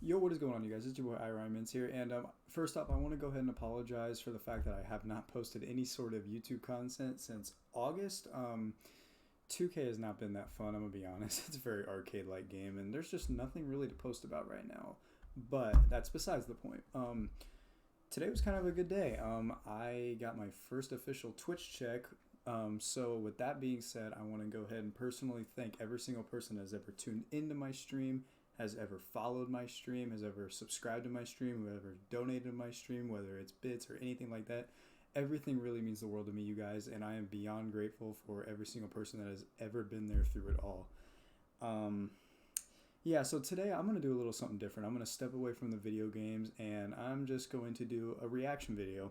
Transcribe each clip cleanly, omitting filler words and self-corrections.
Yo, what is going on, you guys? It's your boy iRyman's here, and first off, I want to go ahead and apologize for the fact that I have not posted any sort of YouTube content since August. 2K has not been that fun, I'm gonna be honest. It's a very arcade-like game, and there's just nothing really to post about right now. But that's besides the point. Today was kind of a good day. I got my first official Twitch check. So with that being said, I want to go ahead and personally thank every single person that has ever tuned into my stream, has ever followed my stream, has ever subscribed to my stream, whoever donated to my stream, whether it's bits or anything like that. Everything really means the world to me, you guys, and I am beyond grateful for every single person that has ever been there through it all. Yeah, so today I'm going to do a little something different. I'm going to step away from the video games, and I'm just going to do a reaction video.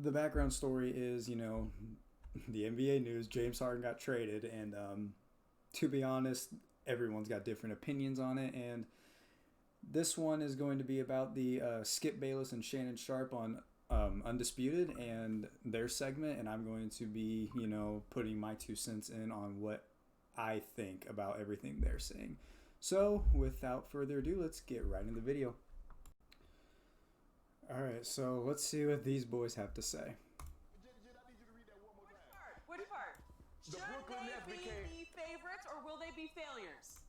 The background story is, the NBA news. James Harden got traded, and to be honest, everyone's got different opinions on it, and this one is going to be about the Skip Bayless and Shannon Sharpe on Undisputed and their segment, and I'm going to be, putting my 2 cents in on what I think about everything they're saying. So, without further ado, let's get right into the video. Alright, so let's see what these boys have to say. Which part? Should they be the favorites or will they be failures?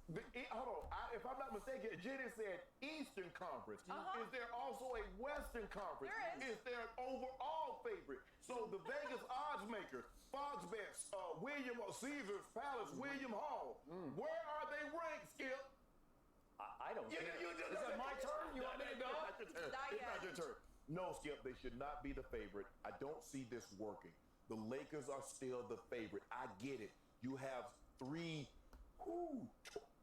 Hold on. If I'm not mistaken, Jenny said Eastern Conference. Is there also a Western Conference? There is. Is there an overall favorite? So the Vegas odds maker, Fox Bets, William Caesars Palace, William Hall. Where are they ranked, Skip? I don't care. Is that my turn? You want me to go? It's not your turn. No, Skip, they should not be the favorite. I don't see this working. The Lakers are still the favorite. I get it. You have three who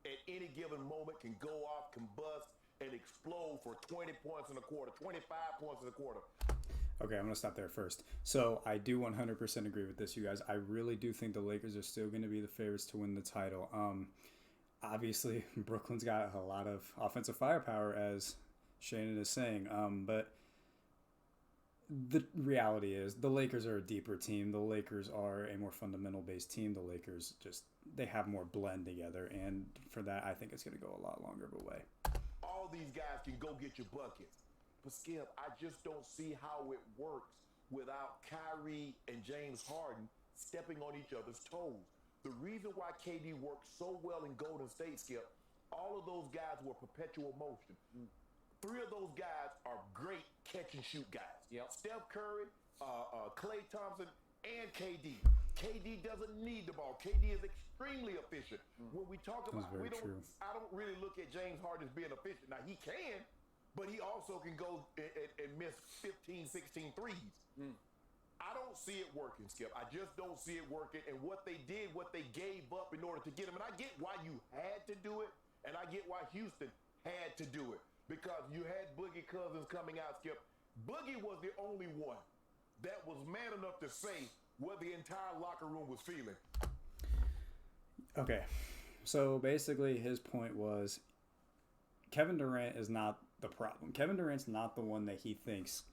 at any given moment can go off, combust, and explode for 20 points in a quarter, 25 points in a quarter. Okay, I'm going to stop there first. So I do 100% agree with this, you guys. I really do think the Lakers are still going to be the favorites to win the title. Obviously, Brooklyn's got a lot of offensive firepower, as Shannon is saying. But the reality is the Lakers are a deeper team. The Lakers are a more fundamental-based team. The Lakers they have more blend together. And for that, I think it's going to go a lot longer of a way. All these guys can go get your buckets. But Skip, I just don't see how it works without Kyrie and James Harden stepping on each other's toes. The reason why KD worked so well in Golden State, Skip, all of those guys were perpetual motion. 3 of those guys are great catch-and-shoot guys. Yep. Steph Curry, Klay Thompson, and KD. KD doesn't need the ball. KD is extremely efficient. When we talk about, I don't really look at James Harden as being efficient. Now, he can, but he also can go and miss 15, 16 threes. I don't see it working, Skip. I just don't see it working. And what they did, what they gave up in order to get him, and I get why you had to do it, and I get why Houston had to do it, because you had Boogie Cousins coming out, Skip. Boogie was the only one that was man enough to say what the entire locker room was feeling. Okay, so basically his point was Kevin Durant is not the problem. Kevin Durant's not the one that he thinks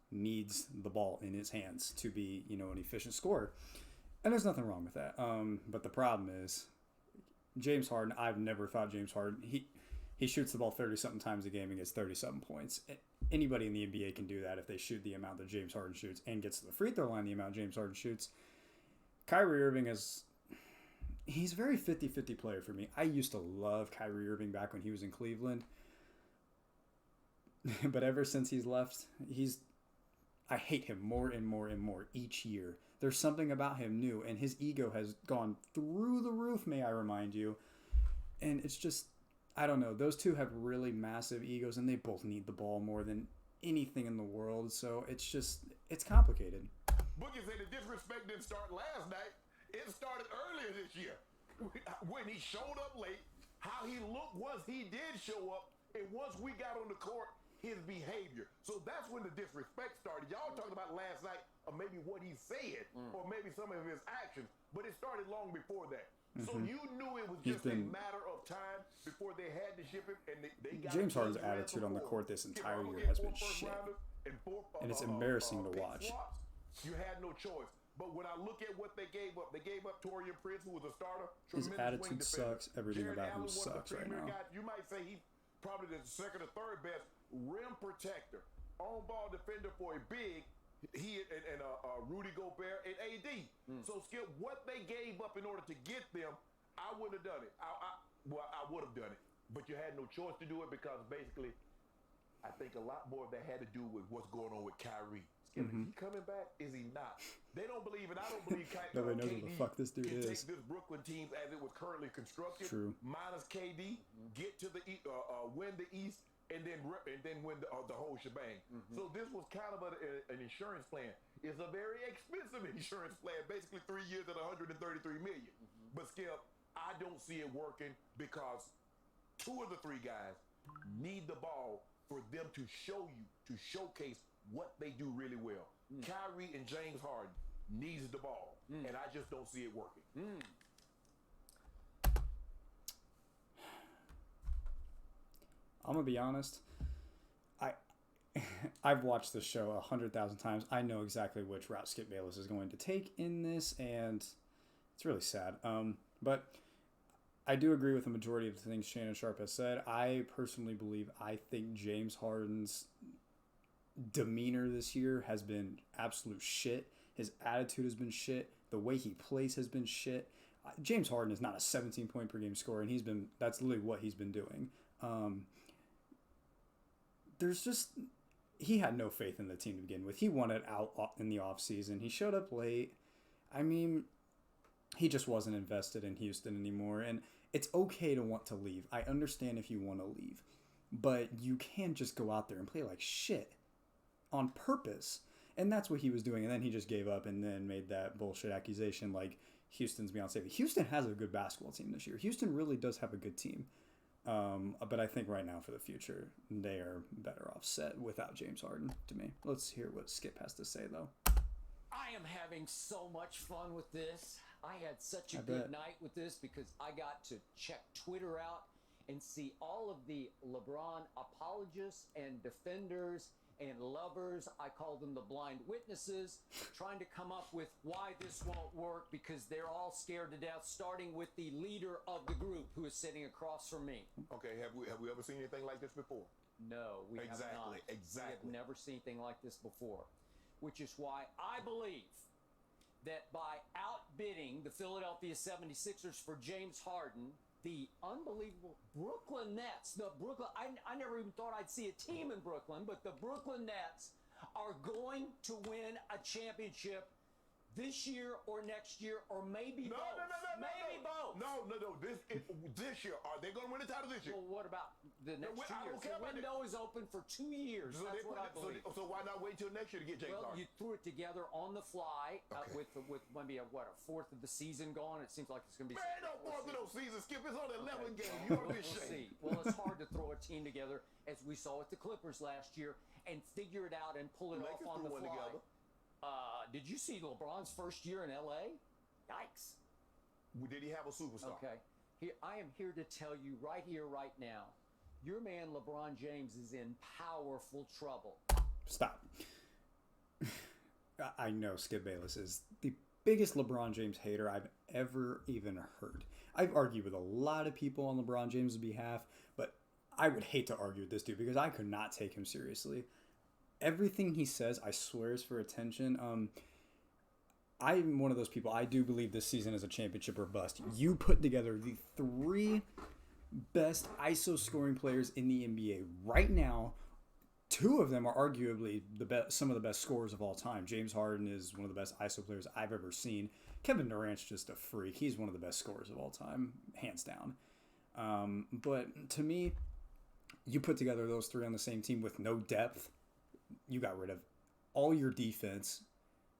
needs the ball in his hands to be, an efficient scorer. And there's nothing wrong with that. But the problem is James Harden. I've never thought James Harden, he shoots the ball 30-something times a game and gets 30-something points. Anybody in the NBA can do that if they shoot the amount that James Harden shoots and gets to the free throw line the amount James Harden shoots. Kyrie Irving he's a very 50-50 player for me. I used to love Kyrie Irving back when he was in Cleveland. But ever since he's left, I hate him more and more and more each year. There's something about him new, and his ego has gone through the roof, may I remind you. And it's just, I don't know. Those two have really massive egos, and they both need the ball more than anything in the world. So it's complicated. Boogie said the disrespect didn't start last night. It started earlier this year. When he showed up late, how he looked once he did show up, and once we got on the court, his behavior. So that's when the disrespect started. Y'all talking about last night, or maybe what he said, or maybe some of his actions, but it started long before that. So you knew it was just a matter of time before they had to ship him, and they got James Harden's attitude on the court this entire year has been shit, and it's embarrassing to watch. You had no choice. But when I look at what they gave up Torian Prince, who was a starter. His attitude sucks. Everything about him sucks right now. You might say probably the second or third best rim protector, on-ball defender for a big. He and Rudy Gobert and AD. So, Skip, what they gave up in order to get them, I wouldn't have done it. I would have done it. But you had no choice to do it because basically, I think a lot more of that had to do with what's going on with Kyrie. Skip, is he coming back? Is he not? They don't believe, and I don't believe Nobody knows what the fuck this dude can is. take this Brooklyn team as it was currently constructed, True. minus KD, get to the win the East, and then win the whole shebang. So this was kind of an insurance plan. It's a very expensive insurance plan, basically 3 years at $133 million. But Skip, I don't see it working because 2 of the 3 guys need the ball for them to showcase what they do really well. Kyrie and James Harden needs the ball, and I just don't see it working. I'm gonna be honest. I've watched this show 100,000 times. I know exactly which route Skip Bayless is going to take in this, and it's really sad. But I do agree with the majority of the things Shannon Sharpe has said. I personally think James Harden's demeanor this year has been absolute shit. His attitude has been shit. The way he plays has been shit. James Harden is not a 17-point per game scorer, and that's literally what he's been doing. He had no faith in the team to begin with. He wanted out in the offseason. He showed up late. I mean, he just wasn't invested in Houston anymore. And it's okay to want to leave. I understand if you want to leave. But you can't just go out there and play like shit on purpose. And that's what he was doing. And then he just gave up and then made that bullshit accusation like Houston's beyond saving. Houston has a good basketball team this year. Houston really does have a good team. But I think right now for the future, they are better off set without James Harden to me. Let's hear what Skip has to say, though. I am having so much fun with this. I had such a good night with this because I got to check Twitter out and see all of the LeBron apologists and defenders and lovers, I call them the blind witnesses, trying to come up with why this won't work because they're all scared to death, starting with the leader of the group who is sitting across from me. Okay, have we ever seen anything like this before? No, we have not. Exactly. We have never seen anything like this before, which is why I believe that by outbidding the Philadelphia 76ers for James Harden, the unbelievable Brooklyn Nets, I never even thought I'd see a team in Brooklyn, but the Brooklyn Nets are going to win a championship this year or next year or maybe both. Maybe both. No. This year. Are they going to win the title this year? Well, what about the next 2 years? The window is open for 2 years. So that's what I believe. So why not wait till next year to get James Harden? You threw it together on the fly with maybe a fourth of the season gone. It seems like it's going to be. Man, no fourth of those seasons. Skip, it's only 11 games. You ought to be ashamed. Well, it's hard to throw a team together as we saw with the Clippers last year and figure it out and pull it off on the fly. Together. Did you see LeBron's first year in LA? Yikes. Did he have a superstar? Okay. I am here to tell you right here, right now, your man LeBron James is in powerful trouble. Stop. I know Skip Bayless is the biggest LeBron James hater I've ever even heard. I've argued with a lot of people on LeBron James' behalf, but I would hate to argue with this dude because I could not take him seriously. Everything he says, I swear, is for attention. I'm one of those people. I do believe this season is a championship or bust. You put together the 3 best ISO scoring players in the NBA right now. 2 of them are arguably some of the best scorers of all time. James Harden is one of the best ISO players I've ever seen. Kevin Durant's just a freak. He's one of the best scorers of all time, hands down. But to me, you put together those 3 on the same team with no depth. You got rid of all your defense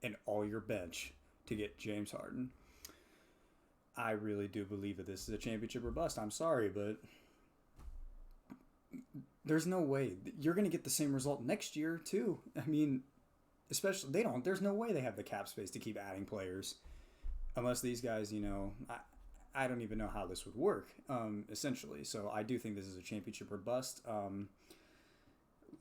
and all your bench to get James Harden. I really do believe that this is a championship or bust. I'm sorry, but there's no way. You're going to get the same result next year, too. I mean, especially, there's no way they have the cap space to keep adding players. Unless these guys, I don't even know how this would work, essentially. So I do think this is a championship or bust.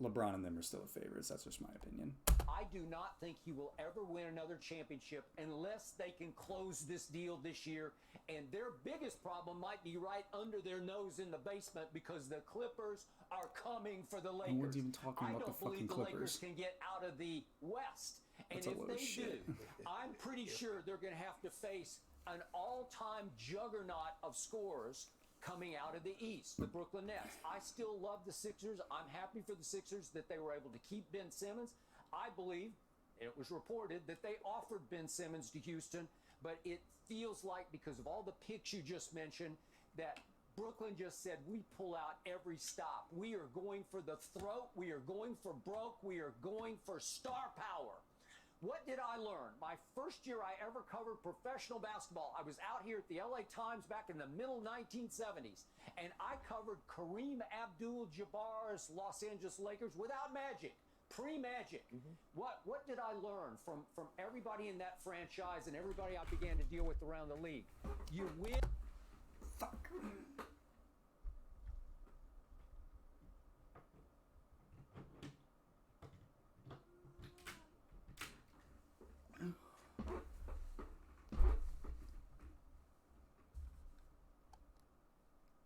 LeBron and them are still the favorites. That's just my opinion. I do not think he will ever win another championship unless they can close this deal this year. And their biggest problem might be right under their nose in the basement because the Clippers are coming for the Lakers. No one's even talking about the fucking Clippers. I don't believe the Lakers can get out of the West. And That's if they do, I'm pretty sure they're going to have to face an all-time juggernaut of scorers coming out of the East, the Brooklyn Nets. I still love the Sixers. I'm happy for the Sixers that they were able to keep Ben Simmons. I believe it was reported that they offered Ben Simmons to Houston, but it feels like because of all the picks you just mentioned that Brooklyn just said, we pull out every stop. We are going for the throat. We are going for broke. We are going for star power. What did I learn? My first year I ever covered professional basketball, I was out here at the LA Times back in the middle 1970s, and I covered Kareem Abdul-Jabbar's Los Angeles Lakers without Magic, pre-Magic. What did I learn from everybody in that franchise and everybody I began to deal with around the league? You win. Fuck.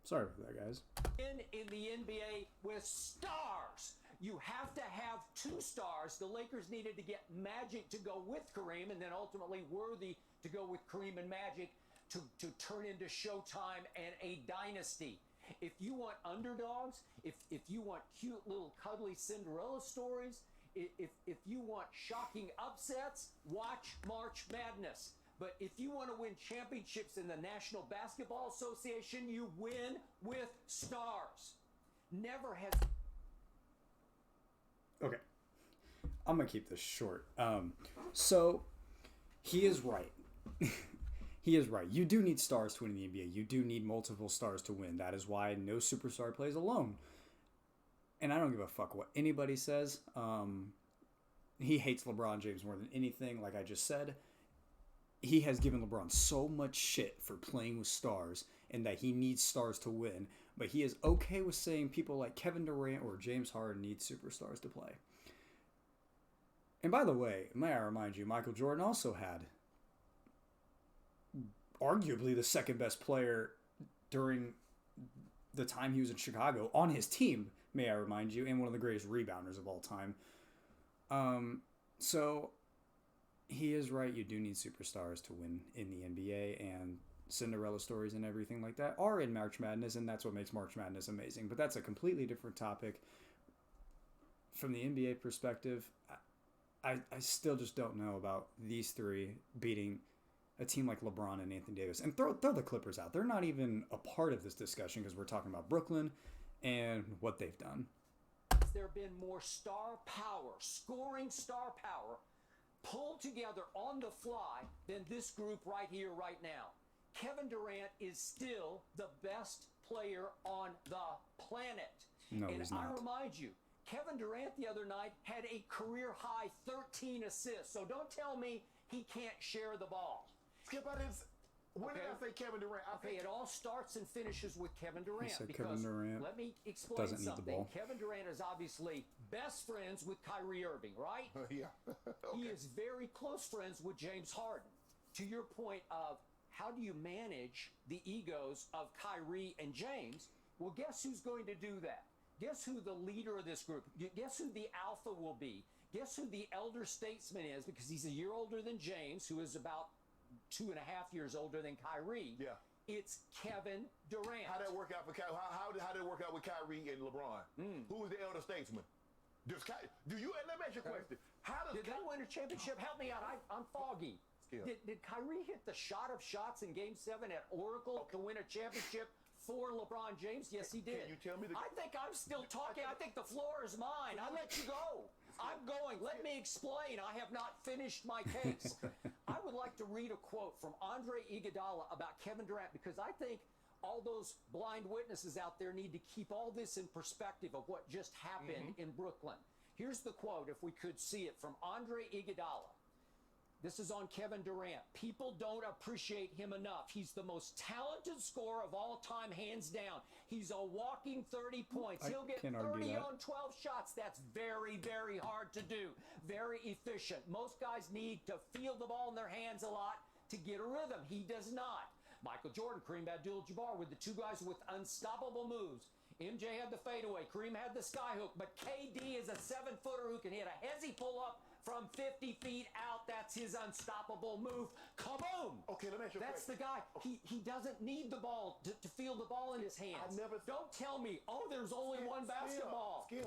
Sorry about that, guys. In the NBA with stars. You have to have two stars. The Lakers needed to get Magic to go with Kareem, and then ultimately Worthy to go with Kareem and Magic to turn into Showtime and a dynasty. If you want underdogs, if you want cute little cuddly Cinderella stories, if you want shocking upsets, watch March Madness. But if you want to win championships in the National Basketball Association, you win with stars. Never has. Okay. I'm going to keep this short. So, he is right. He is right. You do need stars to win in the NBA. You do need multiple stars to win. That is why no superstar plays alone. And I don't give a fuck what anybody says. He hates LeBron James more than anything, like I just said. He has given LeBron so much shit for playing with stars and that he needs stars to win. But he is okay with saying people like Kevin Durant or James Harden need superstars to play. And by the way, may I remind you, Michael Jordan also had arguably the second best player during the time he was in Chicago on his team, may I remind you, and one of the greatest rebounders of all time. So he is right. You do need superstars to win in the NBA, and Cinderella stories and everything like that are in March Madness, and that's what makes March Madness amazing. But that's a completely different topic. From the NBA perspective, I still just don't know about these three beating a team like LeBron and Anthony Davis. And throw the Clippers out. They're not even a part of this discussion because we're talking about Brooklyn and what they've done. There been more star power, scoring star power, pulled together on the fly than this group right here, right now. Kevin Durant is still the best player on the planet. No, and he's not. I remind you, Kevin Durant the other night had a career-high 13 assists. So don't tell me he can't share the ball. Skip, when did I say Kevin Durant? It all starts and finishes with Kevin Durant. He said because Kevin Durant let me explain doesn't need the something. ball. Kevin Durant is obviously best friends with Kyrie Irving, right? Yeah. Okay. He is very close friends with James Harden. To your point of how do you manage the egos of Kyrie and James? Well, guess who's going to do that? Guess who the leader of this group? Guess who the alpha will be? Guess who the elder statesman is? Because he's a year older than James, who is about 2.5 years older than Kyrie. Yeah. It's Kevin Durant. How did it work out for Kyrie? How did it work out with Kyrie and LeBron? Who was the elder statesman? Let me ask you a question. Did they win a championship? Help me out. I'm foggy. Did Kyrie hit the shot of shots in Game 7 at Oracle to win a championship for LeBron James? Yes, he did. Can you tell me I think I'm still talking. I think the floor is mine. I let you go. I'm going. Let me explain. I have not finished my case. I would like to read a quote from Andre Iguodala about Kevin Durant because I think all those blind witnesses out there need to keep all this in perspective of what just happened in Brooklyn. Here's the quote, if we could see it, from Andre Iguodala. This is on Kevin Durant. People don't appreciate him enough. He's the most talented scorer of all time, hands down. He's a walking 30 points. He'll get 30 on 12 shots. That's very, very hard to do. Very efficient. Most guys need to feel the ball in their hands a lot to get a rhythm. He does not. Michael Jordan, Kareem Abdul-Jabbar were the two guys with unstoppable moves. MJ had the fadeaway. Kareem had the skyhook. But KD is a 7-footer who can hit a hezzy pull-up from 50 feet out. That's his unstoppable move. Kaboom! Okay, let me ask you a That's question. the guy. He doesn't need the ball to feel the ball in his hands. Don't tell me, oh, there's only one basketball. Skip.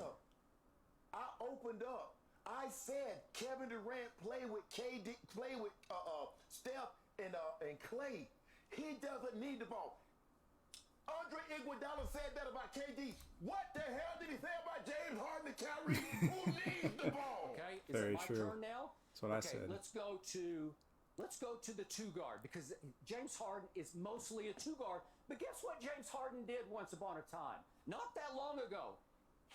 I opened up. I said Kevin Durant play with KD, play with Steph and Clay. He doesn't need the ball. Andre Iguodala said that about KD. What the hell did he say about James Harden and Kyrie? Who needs the ball? Okay, is Very it my true. turn now? That's what I said. Let's go to the two guard, because James Harden is mostly a two guard. But guess what James Harden did once upon a time? Not that long ago.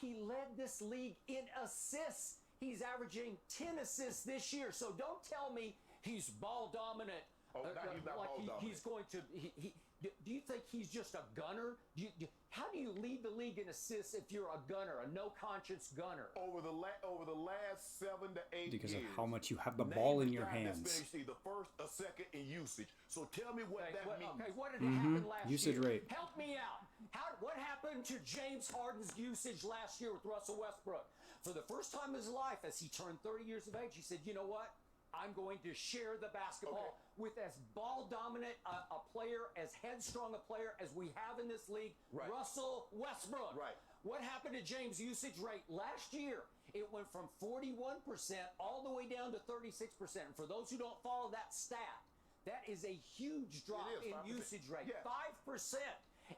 He led this league in assists. He's averaging 10 assists this year. So don't tell me he's ball dominant. Oh, he's not like ball dominant. he's going to. Do you think he's just a gunner? How do you lead the league in assists if you're a gunner, a no-conscience gunner? Over the last 7 to 8 Because years, of how much you have the ball in your hands. That's been the first, a second in usage. So tell me what that means. Okay, what did happen last Usage year? rate. Help me out. What happened to James Harden's usage last year with Russell Westbrook? For the first time in his life, as he turned 30 years of age, he said, you know what? I'm going to share the basketball with as ball dominant a player, as headstrong a player as we have in this league, Right. Russell Westbrook. Right. What happened to James' usage rate last year? It went from 41% all the way down to 36%. And for those who don't follow that stat, that is a huge drop It is, in 5%. usage rate. Yeah. 5%.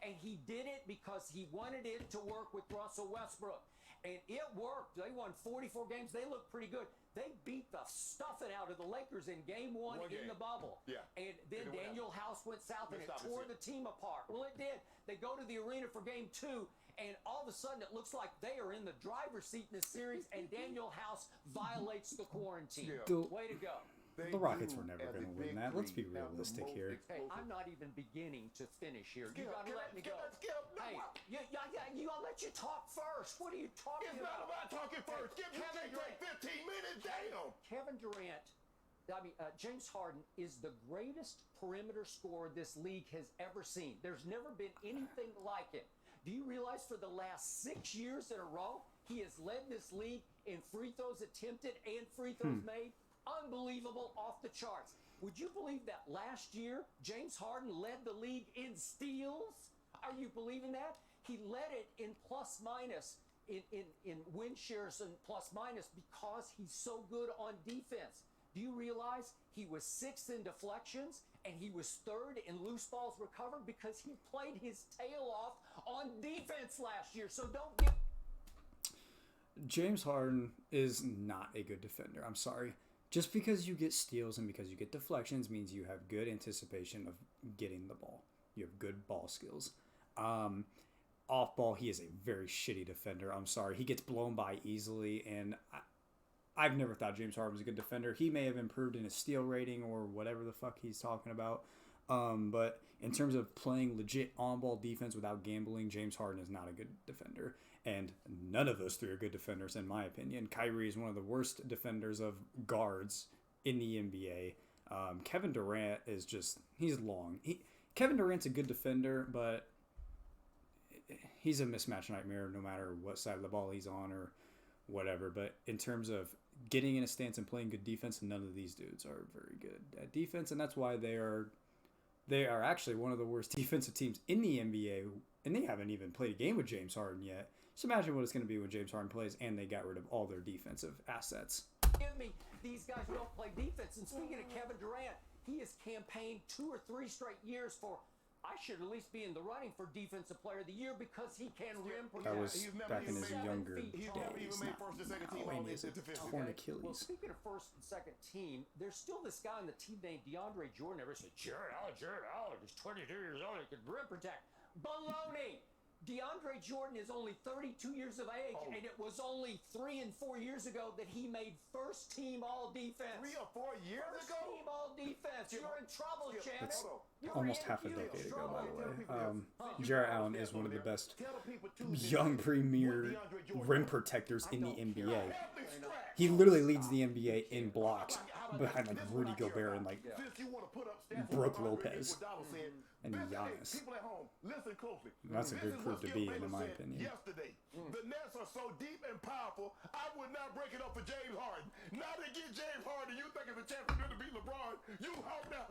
And he did it because he wanted it to work with Russell Westbrook. And it worked. They won 44 games. They looked pretty good. They beat the stuffing out of the Lakers in game one in the bubble. Yeah. And then Daniel House went south and it tore the team apart. Well, it did. They go to the arena for game two, and all of a sudden it looks like they are in the driver's seat in the series, and Daniel House violates the quarantine. Yeah. Way to go. The Rockets were never going to win that. Let's be realistic here. Hey, I'm not even beginning to finish here. You gotta let me go. Hey, you gotta let you talk first. What are you talking It's about? not about talking first. Give me like 15 minutes. Damn. Kevin Durant, James Harden is the greatest perimeter scorer this league has ever seen. There's never been anything like it. Do you realize for the last 6 years in a row, he has led this league in free throws attempted and free throws made? Unbelievable, off the charts. Would you believe that last year James Harden led the league in steals? Are you believing that? He led it in plus minus, in win shares and plus minus, because he's so good on defense. Do you realize he was 6th in deflections and he was 3rd in loose balls recovered because he played his tail off on defense last year? So don't get... James Harden is not a good defender. I'm sorry. Just because you get steals and because you get deflections means you have good anticipation of getting the ball. You have good ball skills. Off ball, he is a very shitty defender. I'm sorry. He gets blown by easily, and I've never thought James Harden was a good defender. He may have improved in his steal rating or whatever the fuck he's talking about. But in terms of playing legit on-ball defense without gambling, James Harden is not a good defender. And none of those three are good defenders, in my opinion. Kyrie is one of the worst defenders of guards in the NBA. Kevin Durant is just, he's long. Kevin Durant's a good defender, but he's a mismatch nightmare no matter what side of the ball he's on or whatever. But in terms of getting in a stance and playing good defense, none of these dudes are very good at defense, and that's why they are actually one of the worst defensive teams in the NBA, and they haven't even played a game with James Harden yet. Just imagine what it's going to be when James Harden plays and they got rid of all their defensive assets. Give me these guys who don't play defense. And speaking of Kevin Durant, he has campaigned 2 or 3 straight years for, I should at least be in the running for Defensive Player of the Year because he can rim protect. That was back in his younger He's never even made first and second team all in his torn Achilles. Well, speaking of first and second team, there's still this guy on the team named DeAndre Jordan. Everybody said, Jared Allen is 22 years old. He can rim protect. Baloney! DeAndre Jordan is only 32 years of age, and it was only 3 and 4 years ago that he made first team all defense. 3 or 4 years First ago? team all defense. You're in trouble, Shannon. You're Almost in half a huge decade ago, by the trouble. way. Jarrett Allen is one of the best young premier rim protectors in the NBA. He literally leads the NBA in blocks behind like Rudy Gobert and like Brooke Lopez and Giannis. People at home, listen closely. That's a good group to be in my opinion. Yesterday, the Nets are so deep and powerful, I would not break it up for James Harden. Now they get James Harden, you think it's a chance for them to beat LeBron. You hope now,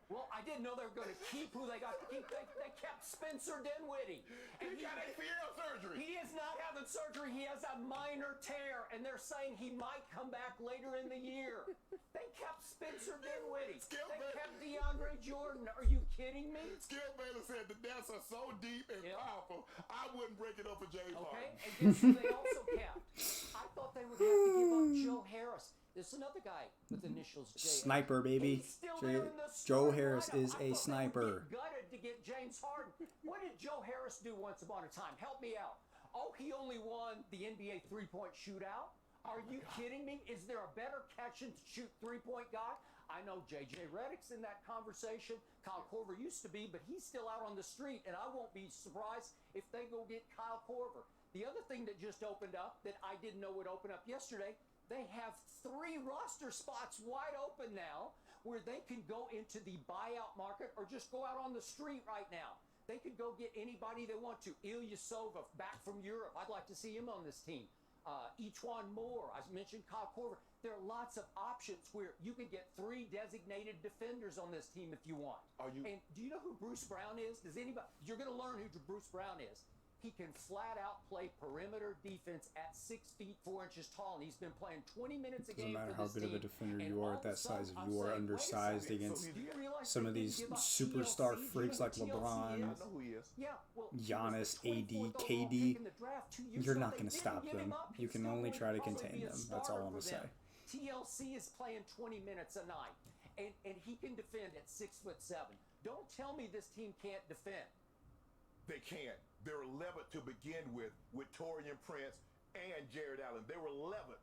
Well, I didn't know they were going to keep who they got to keep. They kept Spencer Dinwiddie. And he got ACL surgery. He is not having surgery. He has a minor tear, and they're saying he might come back later in the year. They kept Spencer Dinwiddie. They kept DeAndre Jordan. Are you kidding me? Skip Bayless said the Nets are so deep and powerful, I wouldn't break it up for James Harden. And guess who they also kept? I thought they would have to give up Joe Harris. There's another guy with initials J. Sniper, baby. Joe Harris is a sniper. Gutted to get James Harden. What did Joe Harris do once upon a time? Help me out. Oh, he only won the NBA three-point shootout. Are you kidding me? Is there a better catch and shoot three-point guy? I know J.J. Redick's in that conversation. Kyle Korver used to be, but he's still out on the street, and I won't be surprised if they go get Kyle Korver. The other thing that just opened up that I didn't know would open up yesterday, they have 3 roster spots wide open now where they can go into the buyout market or just go out on the street right now. They could go get anybody they want to. Ilyasova back from Europe. I'd like to see him on this team. E'Twaun Moore. I mentioned Kyle Korver. There are lots of options where you can get 3 designated defenders on this team if you want. And do you know who Bruce Brown is? Does anybody? You're going to learn who Bruce Brown is. He can flat out play perimeter defense at 6 feet 4 inches tall, and he's been playing 20 minutes a game for this team. Doesn't matter how good of a defender you are at that size, if you are undersized against some of these superstar freaks like LeBron, Giannis, AD, KD, you're not going to stop them. You can only try to contain them. That's all I'm going to say. TLC is playing 20 minutes a night, and he can defend at 6'7". Don't tell me this team can't defend. They can't. They're 11th to begin with Torian Prince and Jared Allen. They were 11th.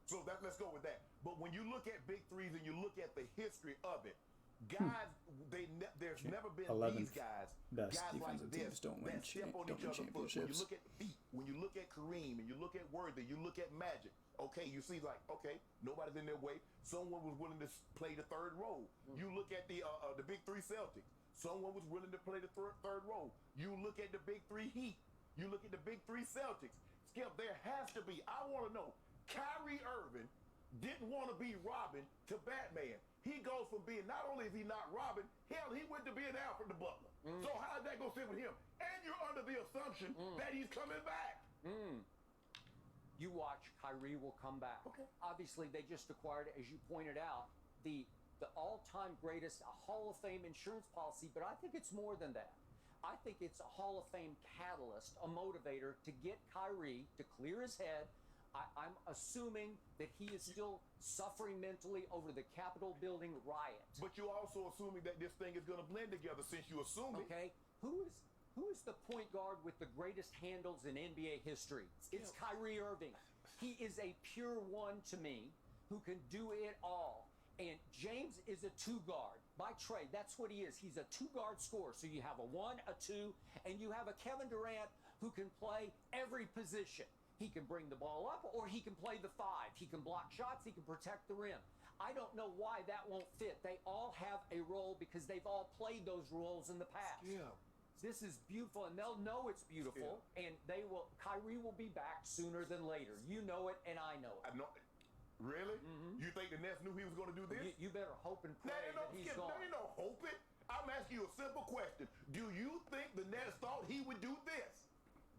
So let's go with that. But when you look at big threes and you look at the history of it, guys, there's never been these guys like this that step on each other's foot. When you look at feet, when you look at Kareem, and you look at Worthy, you look at Magic, okay, you see like, okay, nobody's in their way. Someone was willing to play the third role. You look at the big 3 Celtics. Someone was willing to play the third role. You look at the big 3 Heat. You look at the big 3 Celtics. Skip, there has to be. I want to know. Kyrie Irving didn't want to be Robin to Batman. He goes from being, not only is he not Robin, hell, he went to being Alfred the Butler. So how did that go sit with him? And you're under the assumption that he's coming back. You watch, Kyrie will come back. Okay. Obviously, they just acquired, as you pointed out, the all-time greatest Hall of Fame insurance policy, but I think it's more than that. I think it's a Hall of Fame catalyst, a motivator to get Kyrie to clear his head. I'm assuming that he is still suffering mentally over the Capitol building riot. But you're also assuming that this thing is going to blend together since you assume it. Okay, who is the point guard with the greatest handles in NBA history? It's Kyrie Irving. He is a pure one to me who can do it all. And James is a 2-guard by trade. That's what he is. He's a 2-guard scorer. So you have a 1, a 2, and you have a Kevin Durant who can play every position. He can bring the ball up, or he can play the 5. He can block shots. He can protect the rim. I don't know why that won't fit. They all have a role because they've all played those roles in the past. Yeah. This is beautiful, and they'll know it's beautiful, and Kyrie will be back sooner than later. You know it, and I know it. I know. Really? You think the Nets knew he was going to do this? You better hope and pray that he's gone. No, you don't hope it. I'm asking you a simple question. Do you think the Nets thought he would do this?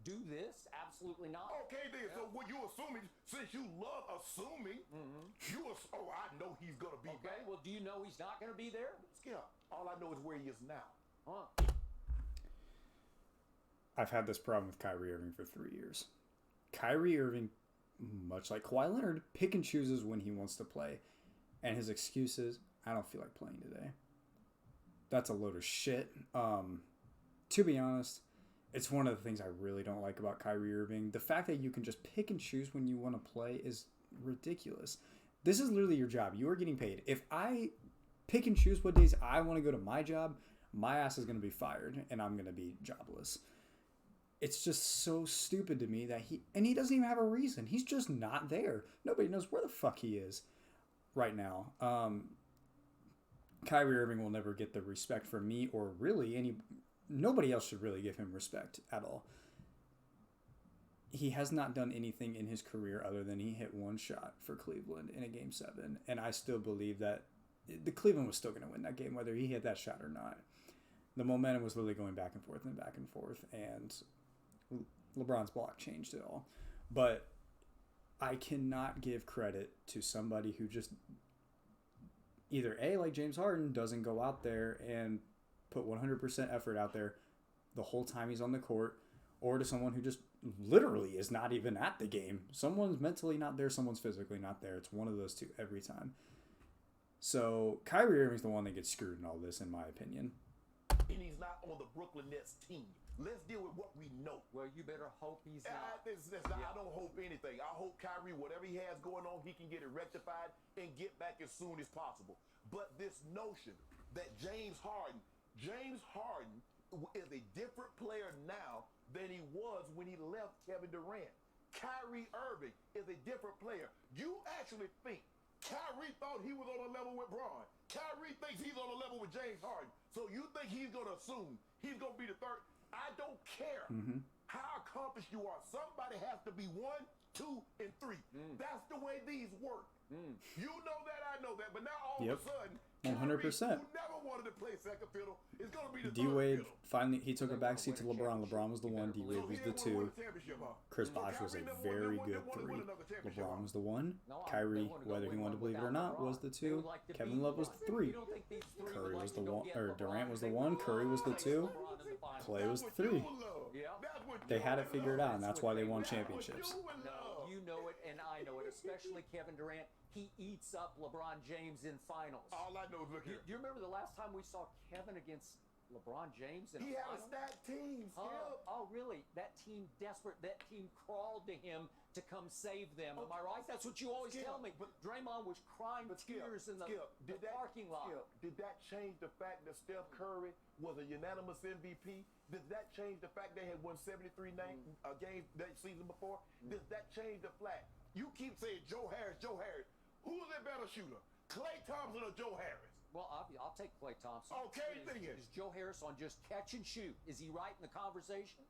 Do this? Absolutely not. Okay, then. So what you assuming, since you love assuming, I know he's going to be back. Well, do you know he's not going to be there? Skip, all I know is where he is now. I've had this problem with Kyrie Irving for 3 years. Kyrie Irving, much like Kawhi Leonard, pick and chooses when he wants to play. And his excuse is, I don't feel like playing today. That's a load of shit. To be honest, it's one of the things I really don't like about Kyrie Irving. The fact that you can just pick and choose when you want to play is ridiculous. This is literally your job. You are getting paid. If I pick and choose what days I want to go to my job, my ass is going to be fired and I'm going to be jobless. It's just so stupid to me that he doesn't even have a reason. He's just not there. Nobody knows where the fuck he is right now. Kyrie Irving will never get the respect from me or really nobody else should really give him respect at all. He has not done anything in his career other than he hit one shot for Cleveland in a Game 7. And I still believe that the Cleveland was still going to win that game, whether he hit that shot or not. The momentum was literally going back and forth and back and forth. And LeBron's block changed it all. But I cannot give credit to somebody who just either A, like James Harden, doesn't go out there and put 100% effort out there the whole time he's on the court, or to someone who just literally is not even at the game. Someone's mentally not there, someone's physically not there. It's one of those two every time. So Kyrie Irving's the one that gets screwed in all this, in my opinion. And he's not on the Brooklyn Nets team. Let's deal with what we know. Well, you better hope he's not. I don't hope anything. I hope Kyrie, whatever he has going on, he can get it rectified and get back as soon as possible. But this notion that James Harden is a different player now than he was when he left Kevin Durant. Kyrie Irving is a different player. You actually think Kyrie thought he was on a level with Bron. Kyrie thinks he's on a level with James Harden. So you think he's going to assume he's going to be the third? I don't care how accomplished you are. Somebody has to be 1, 2, and 3. That's the way these work. You know that, I know that. But now all of a sudden, 100%. Kyrie, who never wanted to play second fiddle, is going to be the D-Wade third fiddle. finally, he took a backseat to LeBron. LeBron was the 1. D-Wade was the 2. Chris Bosh was a very good 3. LeBron was the 1. Kyrie, whether he wanted to believe it or not, was the 2. Kevin Love was the 3. Curry was the 1, or Durant was the 1. Curry was the 2. Clay was the 3. They had it figured out, and that's why they won championships. No, you know it, and I know it, especially Kevin Durant. He eats up LeBron James in finals. All I know is look here. Do you remember the last time we saw Kevin against LeBron James in He a had a final? stacked team. Oh, really? That team desperate. That team crawled to him to come save them. Am I right? That's what you always tell me. But Draymond was crying tears in the parking lot. Did that change the fact that Steph Curry was a unanimous MVP? Did that change the fact they had won 73 games that season before? Did that change the fact? You keep saying Joe Harris, Joe Harris. Who's a better shooter, Klay Thompson or Joe Harris? Well, I'll take Klay Thompson. Okay, Is Joe Harris on just catch and shoot? Is he right in the conversation?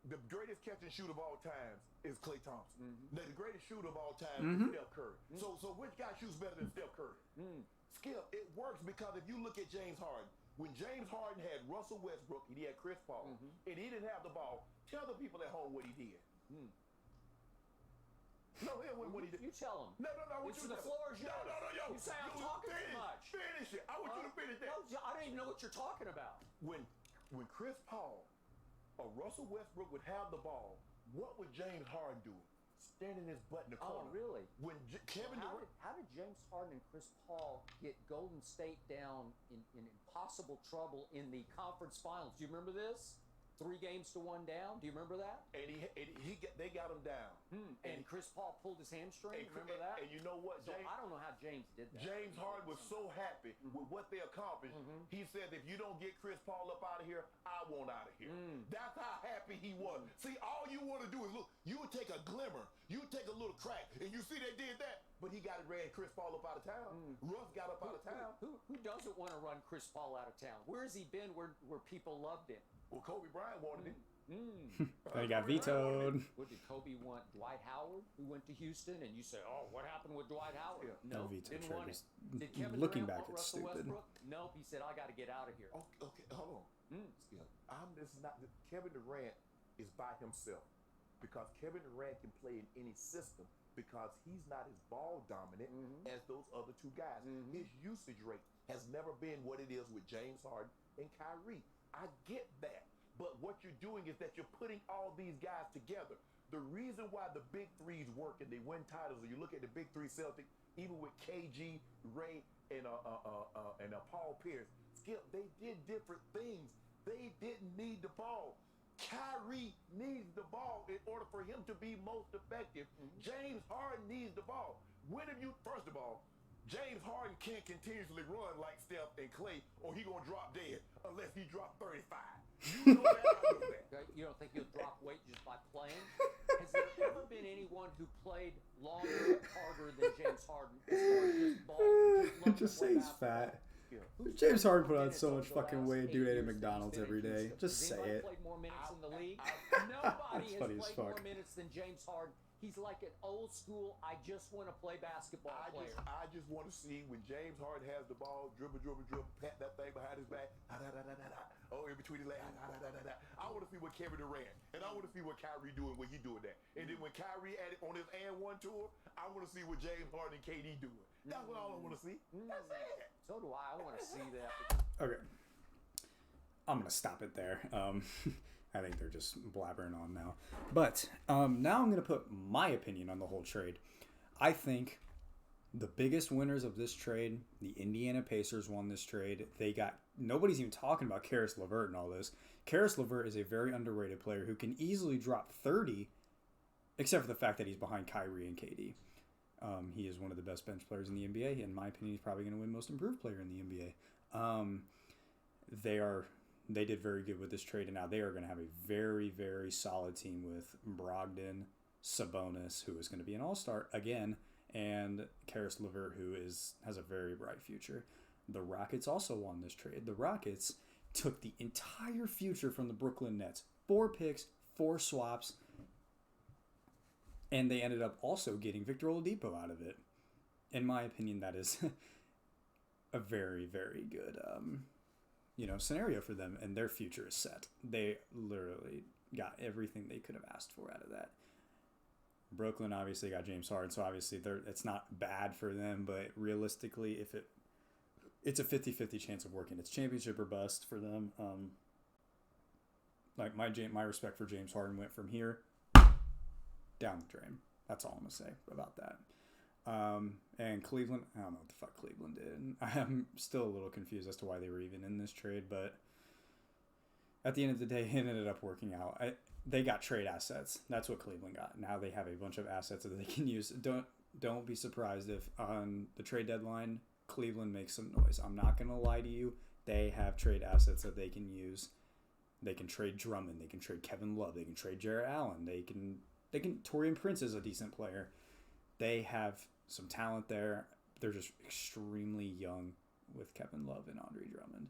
The greatest catch and shoot of all time is Klay Thompson. Now, the greatest shooter of all time is Steph Curry. So which guy shoots better than Steph Curry? Skip, it works because if you look at James Harden, when James Harden had Russell Westbrook and he had Chris Paul, and he didn't have the ball, tell the people at home what he did. No, what he did. You tell him. No. The floor is yours. No. You say I'm talking too much. Finish it. I want you to finish that. No, I don't even know what you're talking about. When Chris Paul or Russell Westbrook would have the ball, what would James Harden do? Standing his butt in the corner. Oh, really? When Kevin Durant... How did James Harden and Chris Paul get Golden State down in impossible trouble in the conference finals? Do you remember this? 3 games to 1 down. Do you remember that? And they got him down. And Chris Paul pulled his hamstring. Remember that? And you know what, So James? I don't know how James did that. James Harden was so happy with what they accomplished. He said, if you don't get Chris Paul up out of here, I want out of here. That's how happy he was. See, all you want to do is look, you would take a glimmer, you would take a little crack, and you see they did that, but he got it ran Chris Paul up out of town. Russ got up out of town. Who doesn't want to run Chris Paul out of town? Where has he been where people loved him? Well, Kobe Bryant wanted him. He got vetoed. What did Kobe want? Dwight Howard, who went to Houston, and you say, "Oh, what happened with Dwight Howard?" No, veto didn't trade want is- it. Did Kevin looking Durant back, want it's Russell stupid. Westbrook? Nope. He said, "I got to get out of here." Okay, hold on. Kevin Durant is by himself because Kevin Durant can play in any system because he's not as ball dominant as those other 2 guys. His usage rate has never been what it is with James Harden and Kyrie. I get that. But what you're doing is that you're putting all these guys together. The reason why the big threes work and they win titles, or you look at the big 3 Celtics, even with KG, Ray, and Paul Pierce, Skip, they did different things. They didn't need the ball. Kyrie needs the ball in order for him to be most effective. James Harden needs the ball. First of all, James Harden can't continuously run like Steph and Clay, or he gonna drop dead unless he drop 35. You know that, I know that. You don't think he'll drop weight just by playing? Has there ever been anyone who played longer, harder than James Harden? As far as just ball, Just say he's fat. James Harden put on so much fucking weight, dude ate at McDonald's every day. Just say it. Played more minutes in the league. Nobody has played more minutes than James Harden. He's like an old school, I just want to play basketball player. I just want to see when James Harden has the ball, dribble, pat that thing behind his back, oh, in between his legs, I want to see what Kevin Durant, and I want to see what Kyrie doing when he doing that. And then when Kyrie on his &1 tour, I want to see what James Harden and KD doing. That's what all I want to see. That's it. So do I. I want to see that. Okay. I'm going to stop it there. I think they're just blabbering on now. But now I'm going to put my opinion on the whole trade. I think the biggest winners of this trade, the Indiana Pacers won this trade. Nobody's even talking about Karis LeVert and all this. Karis LeVert is a very underrated player who can easily drop 30, except for the fact that he's behind Kyrie and KD. He is one of the best bench players in the NBA. In my opinion, he's probably going to win Most Improved Player in the NBA. They did very good with this trade, and now they are going to have a very, very solid team with Brogdon, Sabonis, who is going to be an all-star again, and Karis LeVert, who has a very bright future. The Rockets also won this trade. The Rockets took the entire future from the Brooklyn Nets. 4 picks, 4 swaps, and they ended up also getting Victor Oladipo out of it. In my opinion, that is a very, very good scenario for them, and their future is set. They literally got everything they could have asked for out of that. Brooklyn obviously got James Harden, so obviously it's not bad for them, but realistically, it's a 50-50 chance of working. It's championship or bust for them. Like my respect for James Harden went from here down the drain. That's all I'm gonna say about that. And Cleveland, I don't know what the fuck Cleveland did. I'm still a little confused as to why they were even in this trade, but at the end of the day, it ended up working out. They got trade assets. That's what Cleveland got. Now they have a bunch of assets that they can use. Don't be surprised if on the trade deadline, Cleveland makes some noise. I'm not going to lie to you. They have trade assets that they can use. They can trade Drummond. They can trade Kevin Love. They can trade Jarrett Allen. They can Taurean Prince is a decent player. They have some talent there. They're just extremely young with Kevin Love and Andre Drummond.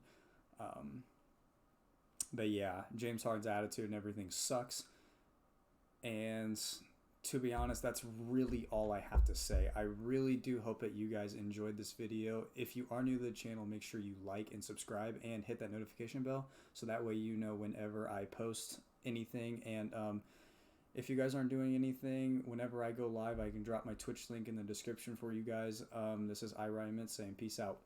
But yeah, James Harden's attitude and everything sucks. And to be honest, that's really all I have to say. I really do hope that you guys enjoyed this video. If you are new to the channel, make sure you like and subscribe and hit that notification bell so that way you know whenever I post anything. And if you guys aren't doing anything, whenever I go live, I can drop my Twitch link in the description for you guys. This is iRyman saying peace out.